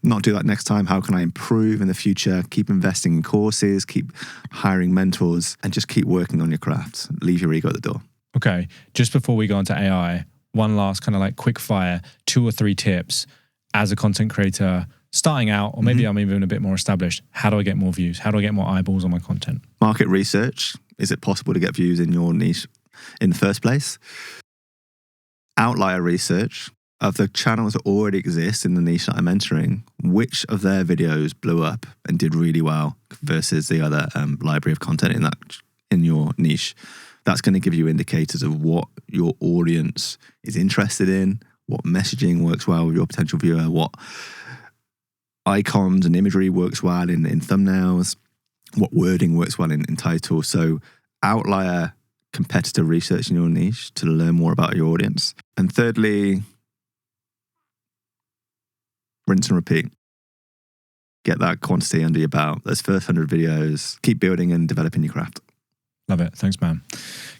not do that next time? How can I improve in the future? Keep investing in courses, keep hiring mentors, and just keep working on your craft. Leave your ego at the door. Okay, just before we go on to AI, one last kind of like quick fire, 2 or 3 tips as a content creator starting out, or maybe I'm even a bit more established. How do I get more views? How do I get more eyeballs on my content? Market research. Is it possible to get views in your niche in the first place? Outlier research of the channels that already exist in the niche that I'm entering. Which of their videos blew up and did really well versus the other library of content in your niche? That's going to give you indicators of what your audience is interested in, what messaging works well with your potential viewer, what icons and imagery works well in thumbnails, what wording works well in titles. So outlier competitor research in your niche to learn more about your audience. And thirdly, rinse and repeat. Get that quantity under your belt. Those first 100 videos, keep building and developing your craft. Love it. Thanks, man.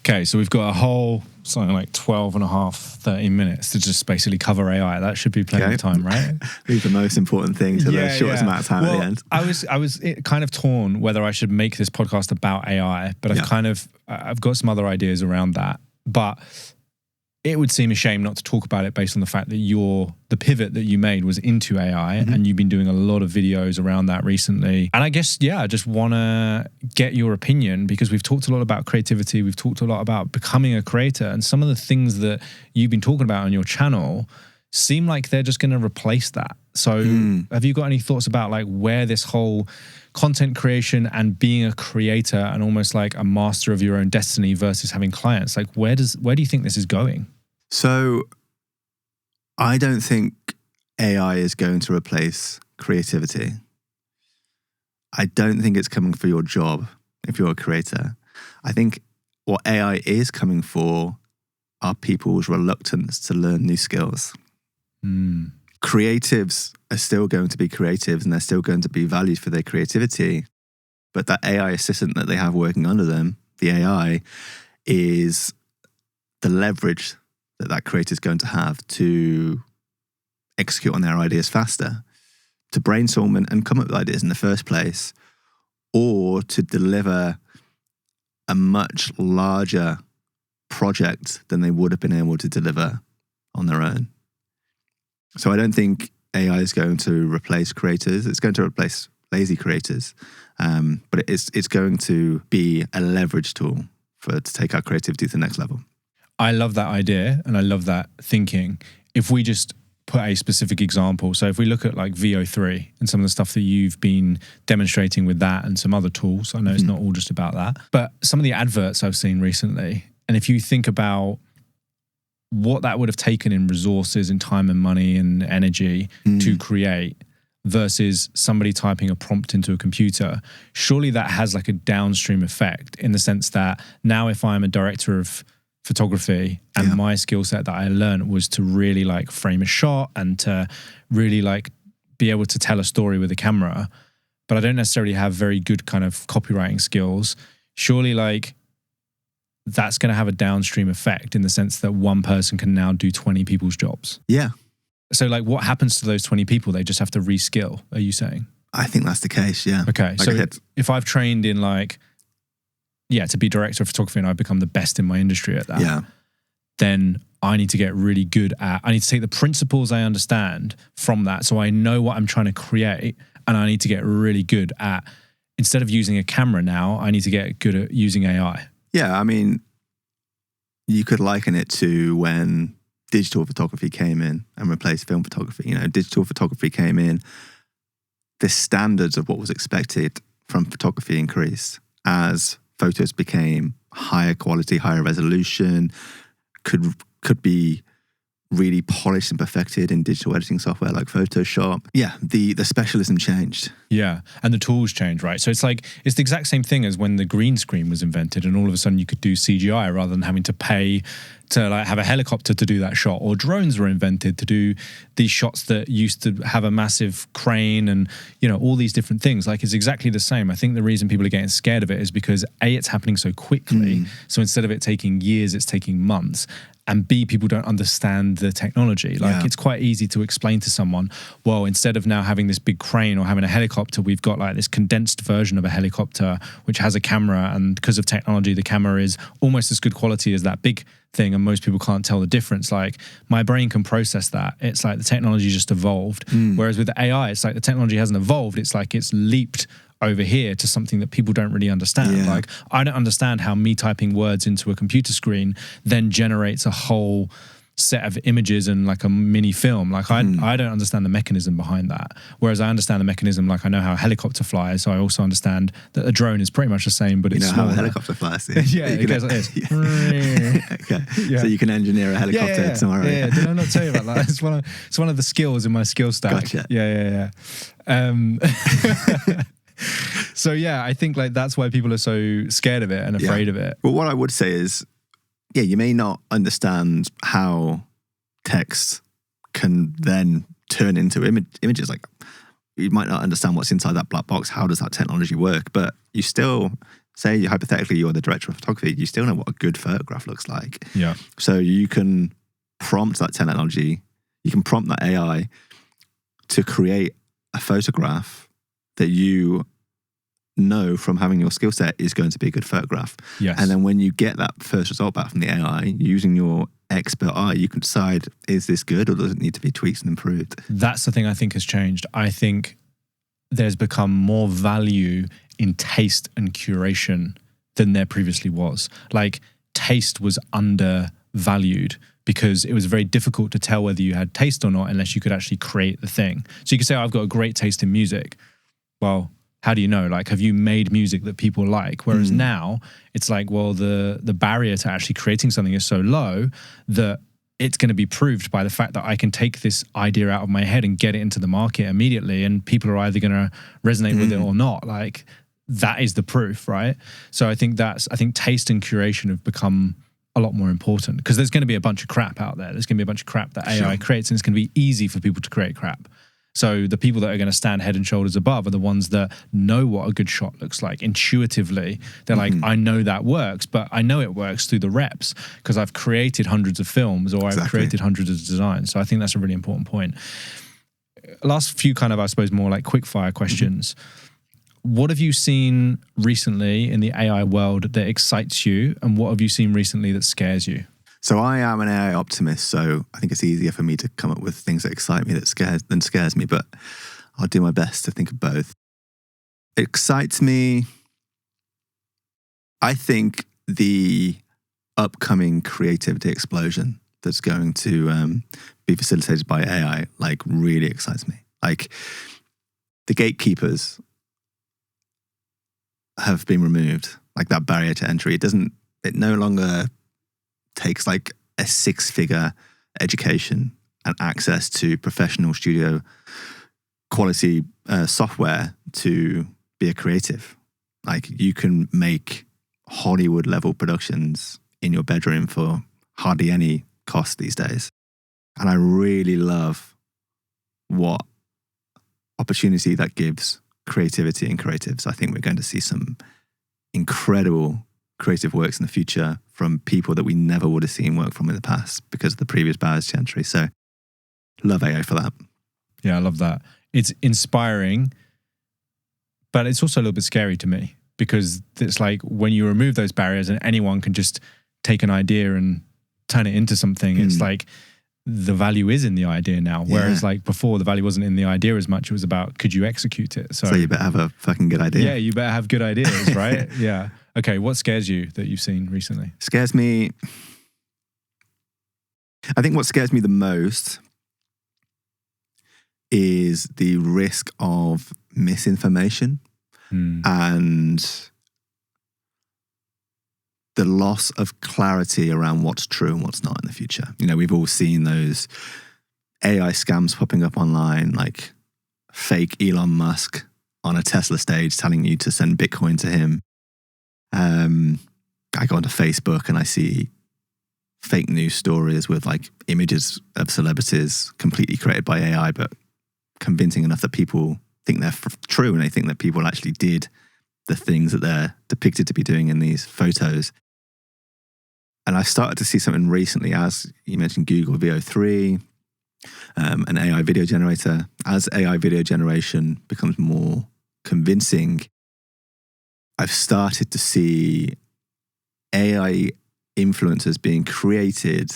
Okay, so we've got a whole something like 12 and a half, 13 minutes to just basically cover AI. That should be plenty of time, right? Leave the most important things to the shortest amount of time at the end. I was kind of torn whether I should make this podcast about AI, but I've got some other ideas around that. But it would seem a shame not to talk about it based on the fact that the pivot that you made was into AI, and you've been doing a lot of videos around that recently. And I guess, I just want to get your opinion, because we've talked a lot about creativity. We've talked a lot about becoming a creator, and some of the things that you've been talking about on your channel seem like they're just going to replace that. So have you got any thoughts about like where this whole content creation and being a creator and almost like a master of your own destiny versus having clients, like where do you think this is going? So I don't think AI is going to replace creativity. I don't think it's coming for your job if you're a creator. I think what AI is coming for are people's reluctance to learn new skills. Creatives are still going to be creatives, and they're still going to be valued for their creativity. But that AI assistant that they have working under them, the AI, is the leverage that creator is going to have to execute on their ideas faster, to brainstorm and come up with ideas in the first place, or to deliver a much larger project than they would have been able to deliver on their own. So I don't think AI is going to replace creators. It's going to replace lazy creators, but it's going to be a leverage tool to take our creativity to the next level. I love that idea and I love that thinking. If we just put a specific example, so if we look at like VO3 and some of the stuff that you've been demonstrating with that and some other tools, I know it's not all just about that, but some of the adverts I've seen recently, and if you think about what that would have taken in resources and time and money and energy to create versus somebody typing a prompt into a computer, surely that has like a downstream effect in the sense that now if I'm a director of photography and my skill set that I learned was to really like frame a shot and to really like be able to tell a story with a camera, but I don't necessarily have very good kind of copywriting skills, surely like that's going to have a downstream effect in the sense that one person can now do 20 people's jobs. Yeah. So like what happens to those 20 people? They just have to reskill, are you saying? I think that's the case, yeah. Okay, so if I've trained in like, to be director of photography and I've become the best in my industry at that, then I need to get really good at, I need to take the principles I understand from that so I know what I'm trying to create, and I need to get really good at, instead of using a camera now, I need to get good at using AI. Yeah, I mean, you could liken it to when digital photography came in and replaced film photography. You know, digital photography came in, the standards of what was expected from photography increased as photos became higher quality, higher resolution, could be really polished and perfected in digital editing software like Photoshop. Yeah, the specialism changed. Yeah, and the tools changed, right? So it's like, it's the exact same thing as when the green screen was invented and all of a sudden you could do CGI rather than having to pay to like have a helicopter to do that shot, or drones were invented to do these shots that used to have a massive crane and, you know, all these different things. Like, it's exactly the same. I think the reason people are getting scared of it is because A, it's happening so quickly. So instead of it taking years, it's taking months. And B, people don't understand the technology. Like, it's quite easy to explain to someone, well, instead of now having this big crane or having a helicopter, we've got like this condensed version of a helicopter, which has a camera. And because of technology, the camera is almost as good quality as that big thing. And most people can't tell the difference. Like, my brain can process that. It's like the technology just evolved. Whereas with the AI, it's like the technology hasn't evolved. It's like it's leaped over here to something that people don't really understand. Like, I don't understand how me typing words into a computer screen then generates a whole set of images and like a mini film. Like, I don't understand the mechanism behind that. Whereas I understand the mechanism, like I know how a helicopter flies, so I also understand that a drone is pretty much the same, but it's smaller. How a helicopter flies. It goes like this. So you can engineer a helicopter tomorrow. Did I not tell you about that? It's one of the skills in my skill stack. Gotcha. So yeah, I think like that's why people are so scared of it and afraid of it. Well, what I would say is, yeah, you may not understand how text can then turn into images. Like, you might not understand what's inside that black box. How does that technology work? But you still, say hypothetically you're the director of photography, you still know what a good photograph looks like. Yeah. So you can prompt that technology, you can prompt that AI to create a photograph that you know from having your skill set is going to be a good photograph. Yes. And then when you get that first result back from the AI, using your expert eye, you can decide, is this good or does it need to be tweaked and improved? That's the thing I think has changed. I think there's become more value in taste and curation than there previously was. Like, taste was undervalued because it was very difficult to tell whether you had taste or not unless you could actually create the thing. So you could say, I've got a great taste in music. Well, how do you know? Like, have you made music that people like? Whereas now it's like, well, the barrier to actually creating something is so low that it's going to be proved by the fact that I can take this idea out of my head and get it into the market immediately, and people are either going to resonate with it or not. Like, that is the proof, right? So I think taste and curation have become a lot more important because there's going to be a bunch of crap out there. There's going to be a bunch of crap that AI creates, and it's going to be easy for people to create crap. So the people that are going to stand head and shoulders above are the ones that know what a good shot looks like intuitively. They're like, I know that works, but I know it works through the reps because I've created hundreds of films or I've created hundreds of designs. So I think that's a really important point. Last few kind of, I suppose, more like quick fire questions. What have you seen recently in the AI world that excites you? And what have you seen recently that scares you? So I am an AI optimist, so I think it's easier for me to come up with things that excite me than scares me, but I'll do my best to think of both. It excites me, I think, the upcoming creativity explosion that's going to be facilitated by AI, like, really excites me. Like, the gatekeepers have been removed, like that barrier to entry. It no longer takes like a 6-figure education and access to professional studio quality software to be a creative. Like, you can make Hollywood level productions in your bedroom for hardly any cost these days. And I really love what opportunity that gives creativity and creatives. I think we're going to see some incredible creative works in the future from people that we never would have seen work from in the past because of the previous barriers to entry. So love AI for that. Yeah, I love that. It's inspiring, but it's also a little bit scary to me because it's like when you remove those barriers and anyone can just take an idea and turn it into something, it's like the value is in the idea now. Whereas like before, the value wasn't in the idea as much. It was about, could you execute it? So you better have a fucking good idea. Yeah, you better have good ideas, right? Yeah. Okay, what scares you that you've seen recently? Scares me. I think what scares me the most is the risk of misinformation and the loss of clarity around what's true and what's not in the future. You know, we've all seen those AI scams popping up online, like fake Elon Musk on a Tesla stage telling you to send Bitcoin to him. I go onto Facebook and I see fake news stories with like images of celebrities completely created by AI, but convincing enough that people think they're true and they think that people actually did the things that they're depicted to be doing in these photos. And I started to see something recently, as you mentioned, Google VO3, an AI video generator. As AI video generation becomes more convincing, I've started to see AI influencers being created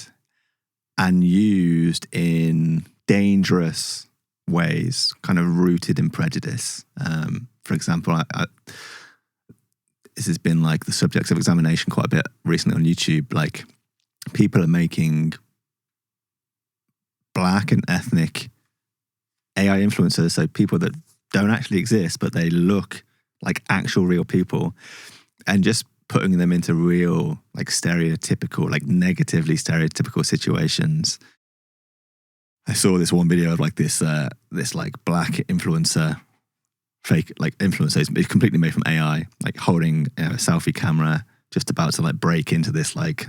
and used in dangerous ways, kind of rooted in prejudice. For example, this has been like the subject of examination quite a bit recently on YouTube. Like, people are making Black and ethnic AI influencers, so people that don't actually exist, but they look like actual real people, and just putting them into real, like stereotypical, like negatively stereotypical situations. I saw this one video of like this like Black influencer fake like influencers. It's completely made from AI, like holding a selfie camera, just about to like break into this like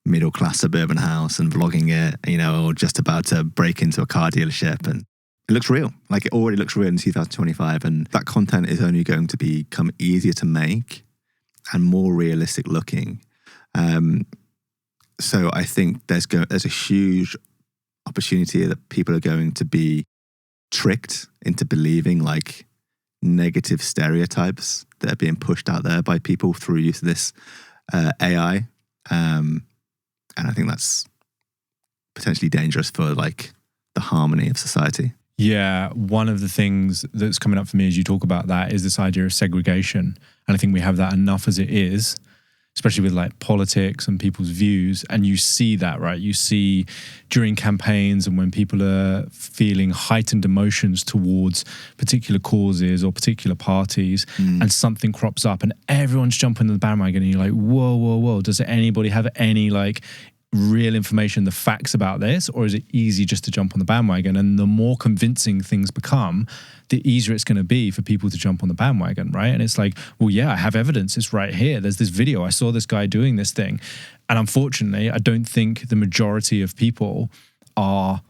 middle class suburban house and vlogging it, or just about to break into a car dealership. And it looks real. Like it already looks real in 2025. And that content is only going to become easier to make and more realistic looking. So I think there's a huge opportunity that people are going to be tricked into believing like negative stereotypes that are being pushed out there by people through use of this AI. And I think that's potentially dangerous for like the harmony of society. Yeah, one of the things that's coming up for me as you talk about that is this idea of segregation. And I think we have that enough as it is, especially with like politics and people's views. And you see that, right? You see during campaigns and when people are feeling heightened emotions towards particular causes or particular parties, and something crops up and everyone's jumping on the bandwagon and you're like, whoa, whoa, whoa. Does anybody have any like real information, the facts about this, or is it easy just to jump on the bandwagon? And the more convincing things become, the easier it's going to be for people to jump on the bandwagon, right? And it's like, well, yeah, I have evidence. It's right here. There's this video. I saw this guy doing this thing. And unfortunately, I don't think the majority of people are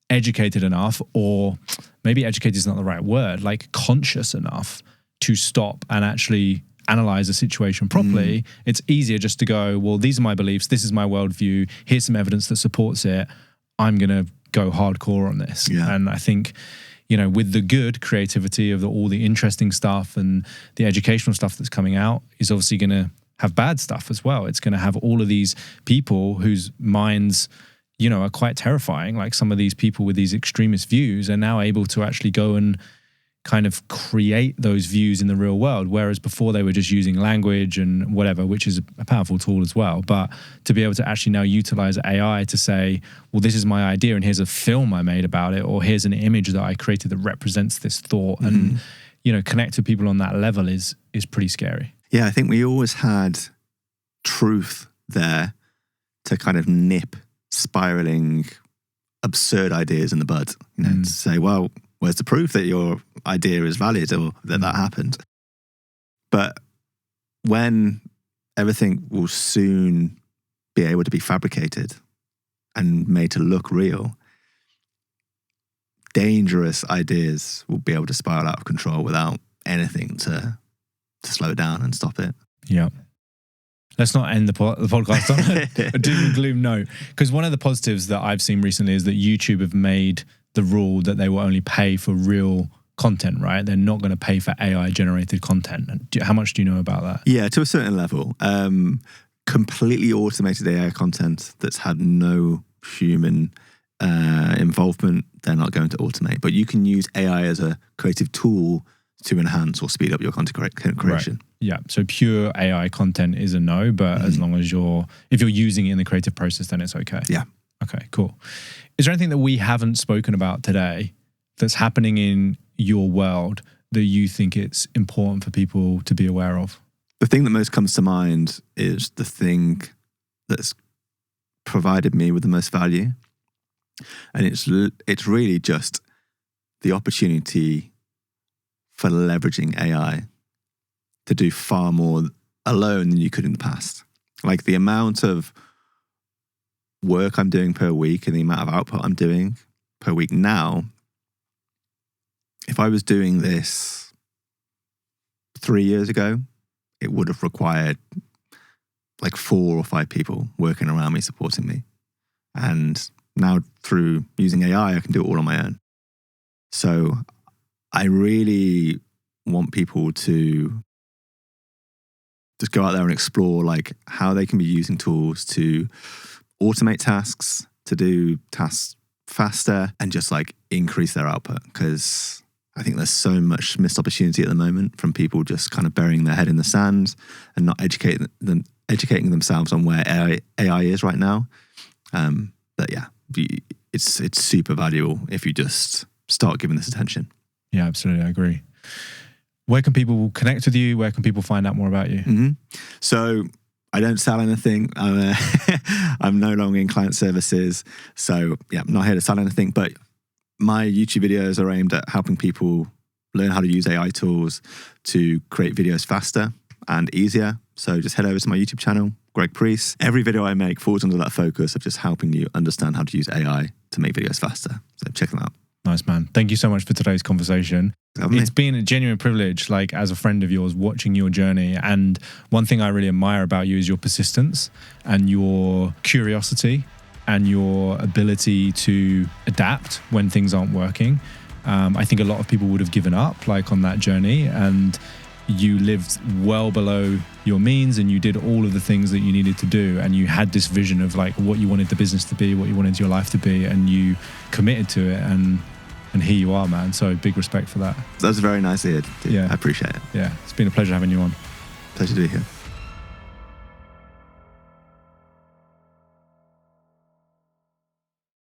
educated enough, or maybe educated is not the right word, like conscious enough to stop and actually analyze the situation properly. It's easier just to go, well, these are my beliefs, this is my worldview, here's some evidence that supports it, I'm going to go hardcore on this. Yeah. And I think, with the good creativity of all the interesting stuff and the educational stuff that's coming out is obviously going to have bad stuff as well. It's going to have all of these people whose minds, are quite terrifying. Like some of these people with these extremist views are now able to actually go and kind of create those views in the real world, whereas before they were just using language and whatever, which is a powerful tool as well. But to be able to actually now utilize AI to say, well, this is my idea and here's a film I made about it, or here's an image that I created that represents this thought, and connect to people on that level is pretty scary. Yeah, I think we always had truth there to kind of nip spiraling absurd ideas in the bud, to say, well, where's the proof that your idea is valid or that happened? But when everything will soon be able to be fabricated and made to look real, dangerous ideas will be able to spiral out of control without anything to slow it down and stop it. Yeah. Let's not end the podcast on a doom and gloom note, because one of the positives that I've seen recently is that YouTube have made the rule that they will only pay for real content, right? They're not going to pay for AI generated content. How much do you know about that? Yeah, to a certain level. Completely automated AI content that's had no human involvement, they're not going to automate. But you can use AI as a creative tool to enhance or speed up your content creation. Right. Yeah, so pure AI content is a no, but as long as if you're using it in the creative process, then it's okay. Yeah. Okay, cool. Is there anything that we haven't spoken about today that's happening in your world that you think it's important for people to be aware of? The thing that most comes to mind is the thing that's provided me with the most value. And it's really just the opportunity for leveraging AI to do far more alone than you could in the past. Like the amount of work I'm doing per week and the amount of output I'm doing per week now, if I was doing this 3 years ago, it would have required like 4 or 5 people working around me, supporting me. And now through using AI, I can do it all on my own. So I really want people to just go out there and explore like how they can be using tools to automate tasks, to do tasks faster, and just like increase their output. Because I think there's so much missed opportunity at the moment from people just kind of burying their head in the sand and not educating themselves on where AI is right now. But yeah, it's super valuable if you just start giving this attention. Yeah, absolutely. I agree. Where can people connect with you? Where can people find out more about you? Mm-hmm. So I don't sell anything. I'm no longer in client services. So yeah, I'm not here to sell anything, but my YouTube videos are aimed at helping people learn how to use AI tools to create videos faster and easier. So just head over to my YouTube channel, Greg Preece. Every video I make falls under that focus of just helping you understand how to use AI to make videos faster. So check them out. Nice, man. Thank you so much for today's conversation. It's been a genuine privilege, like as a friend of yours, watching your journey. And one thing I really admire about you is your persistence and your curiosity and your ability to adapt when things aren't working. I think a lot of people would have given up like on that journey, and you lived well below your means and you did all of the things that you needed to do, and you had this vision of like what you wanted the business to be, what you wanted your life to be, and you committed to it, and here you are, man. So big respect for that. That's very nice to hear. Yeah, I appreciate it. Yeah, it's been a pleasure having you on. Pleasure to be here.